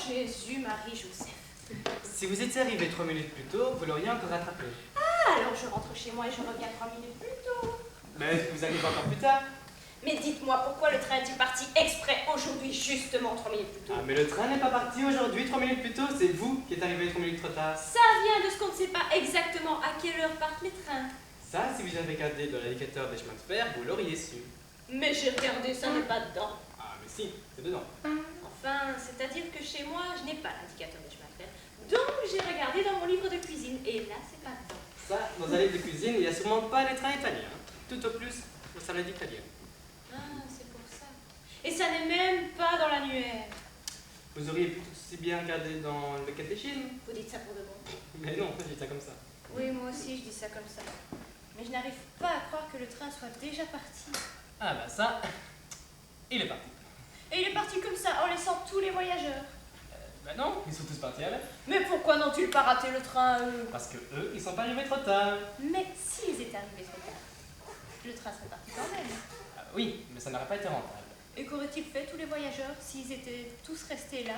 Jésus, Marie, Joseph. Si vous étiez arrivé 3 minutes plus tôt, vous l'auriez encore rattrapé. Ah, alors je rentre chez moi et je reviens 3 minutes plus tôt. Mais vous arrivez encore plus tard. Mais dites-moi, pourquoi le train est-il parti exprès aujourd'hui, justement 3 minutes plus tôt? Ah, mais le train n'est pas parti aujourd'hui 3 minutes plus tôt, c'est vous qui êtes arrivé 3 minutes trop tard. Ça vient de ce qu'on ne sait pas exactement à quelle heure partent les trains. Ça, si vous avez regardé dans l'indicateur des chemins de fer, vous l'auriez su. Mais j'ai regardé, ça n'est pas dedans. Ah, mais si, c'est dedans. Enfin, c'est-à-dire que chez moi, je n'ai pas l'indicateur des chemins de fer. Donc j'ai regardé dans mon livre de cuisine, et là, c'est pas dedans. Ça, dans un livre de cuisine, il n'y a sûrement pas les trains italiens. Tout au plus, ça l'indique italien. Ah, c'est pour ça. Et ça n'est même pas dans l'annuaire. Vous auriez pu aussi bien regarder dans le catéchisme. Vous dites ça pour de bon? Mais non, je dis ça comme ça. Oui, moi aussi, je dis ça comme ça. Mais je n'arrive pas à croire que le train soit déjà parti. Ah bah ça, il est parti. Et il est parti comme ça, en laissant tous les voyageurs. Bah non, ils sont tous partis à l'heure. Mais pourquoi n'ont-ils pas raté le train, eux? Parce que eux, ils sont pas arrivés trop tard. Mais s'ils étaient arrivés trop tard, le train serait parti quand même. Ah, oui, mais ça n'aurait pas été rentable. Et qu'auraient-ils fait, tous les voyageurs, s'ils étaient tous restés là?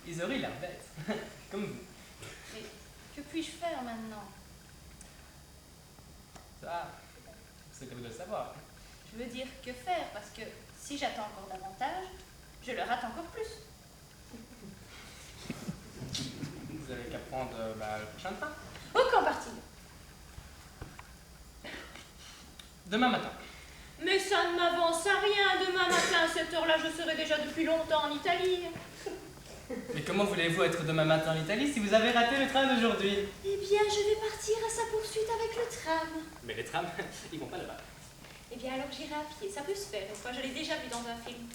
Ils auraient l'air bêtes, comme vous. Mais que puis-je faire maintenant? Ça, c'est que vous devez le savoir. Je veux dire, que faire? Parce que si j'attends encore davantage, je le rate encore plus. Vous avez qu'à prendre le prochain train. Oh, quand part-il? Demain matin. Mais ça ne m'avance à rien. Demain matin, à cette heure-là, je serai déjà depuis longtemps en Italie. Mais comment voulez-vous être demain matin en Italie si vous avez raté le train d'aujourd'hui? Eh bien, je vais partir à sa poursuite avec le tram. Mais les trams, ils vont pas là-bas. Eh bien, alors j'irai à pied. Ça peut se faire. Une fois, je l'ai déjà vu dans un film.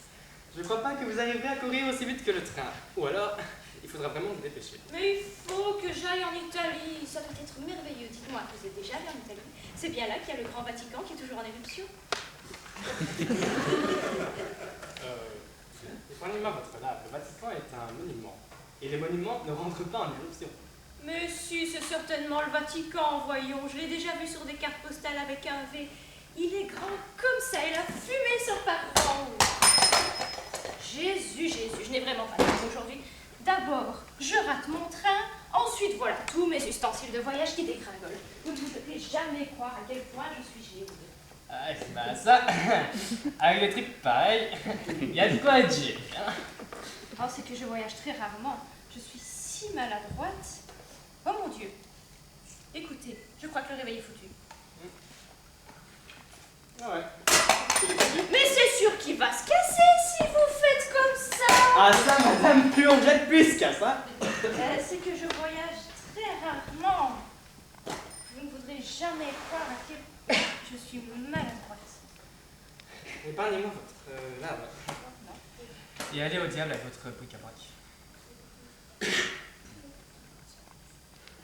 Je crois pas que vous arriverez à courir aussi vite que le train. Ou alors, il faudra vraiment vous dépêcher. Mais il faut que j'aille en Italie. Ça doit être merveilleux. Dites-moi, vous êtes déjà allé en Italie? C'est bien là qu'il y a le Grand Vatican qui est toujours en éruption. Prenez-moi votre lave. Le Vatican est un monument. Et les monuments ne rentrent pas en éruption. Mais si, c'est certainement le Vatican, voyons. Je l'ai déjà vu sur des cartes postales avec un V. Il est grand comme ça et la fumée sort par en haut. Jésus, Jésus, je n'ai vraiment pas de temps aujourd'hui. D'abord, je rate mon train. Ensuite, voilà tous mes ustensiles de voyage qui dégringolent. Vous ne pouvez jamais croire à quel point je suis géode. Ah, bah ça, avec les trucs pareils, il y a de quoi être gêné, hein. Oh, c'est que je voyage très rarement. Je suis si maladroite. Oh mon Dieu. Écoutez, je crois que le réveil est foutu. Ah ouais. Mais c'est sûr qu'il va se casser si vous faites comme ça. Ah ça, madame, plus on jette, plus il se casse, hein. C'est que je voyage très rarement. Vous ne voudrez jamais croire à quel point je suis maladroite. Épargnez-moi votre lave. Non. Et allez au diable avec votre bric-à-brac.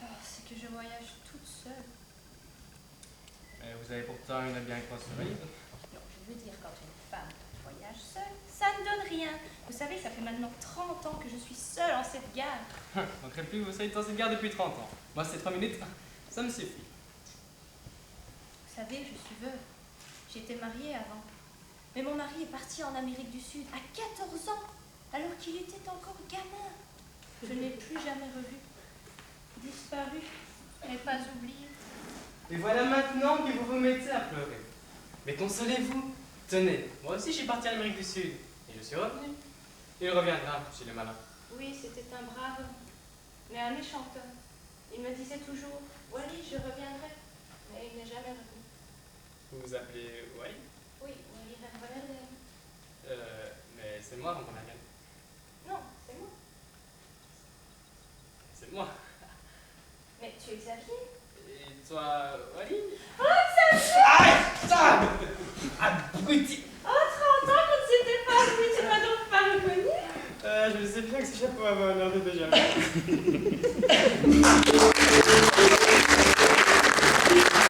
Oh, c'est que je voyage toute seule. Vous avez pourtant une bien grosse valise. Non, je veux dire, quand une femme voyage seule, ça ne donne rien. Vous savez, ça fait maintenant 30 ans que je suis seule en cette gare. Manquerait plus, vous soyez dans cette gare depuis 30 ans. Moi, c'est 3 minutes, ça me suffit. Vous savez, je suis veuve. J'étais mariée avant. Mais mon mari est parti en Amérique du Sud à 14 ans, alors qu'il était encore gamin. Je ne l'ai plus jamais revu. Disparu, mais pas oublié. Et voilà maintenant que vous vous mettez à pleurer. Mais consolez-vous. Tenez, moi aussi je suis parti en Amérique du Sud. Et je suis revenu. Il reviendra chez les malins. Oui, c'était un brave homme, mais un méchant homme. Il me disait toujours, Wally, je reviendrai. Mais il n'est jamais revenu. Vous vous appelez Wally? Oui, Wally Renverden. Mais c'est moi, mon Marianne. Non, c'est moi. C'est moi. Mais tu es Xavier. Et toi, Wally? Oh, Xavier! Aïe, ça! Abruti! Oh, 30 ans qu'on ne s'était pas vu, tu ne m'as donc pas reconnu? Je sais bien que ce chapeau avait un air de déjà.